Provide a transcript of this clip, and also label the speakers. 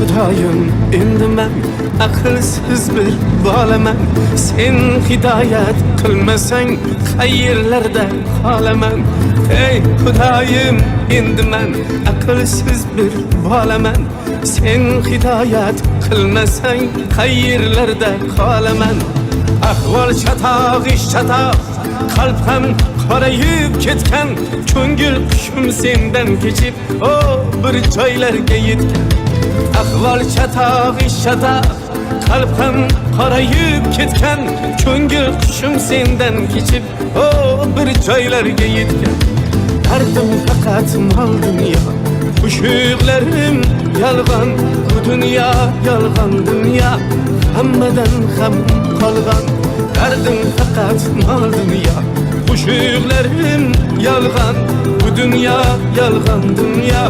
Speaker 1: Xudoyim endi men aqlsiz bir bolaman. Sen hidoyat qilmasang qayerlarda qolaman. Ey Xudoyim endi men aqlsiz bir bolaman. Sen hidoyat qilmasang qayerlarda qolaman. Ahvol chatoq ish chatoq, qalb ham qorayib ketgan. Ko'ngil qushim sendan kechib bir joylarga yetgan. Ahvol chatoq ish chatoq, qalb ham qorayib ketgan. Ko'ngil qushim sendan kechib bir joylarga yetgan. Dardim faqat mol dunyo, qo'shiqlarim yolg'on. Bu dunyo yolg'on dunyo, hammadan ham qolgan. Derdim faqat mol dunyo, qo'shiqlarim yolg'on. Bu dunyo yolg'on dunyo,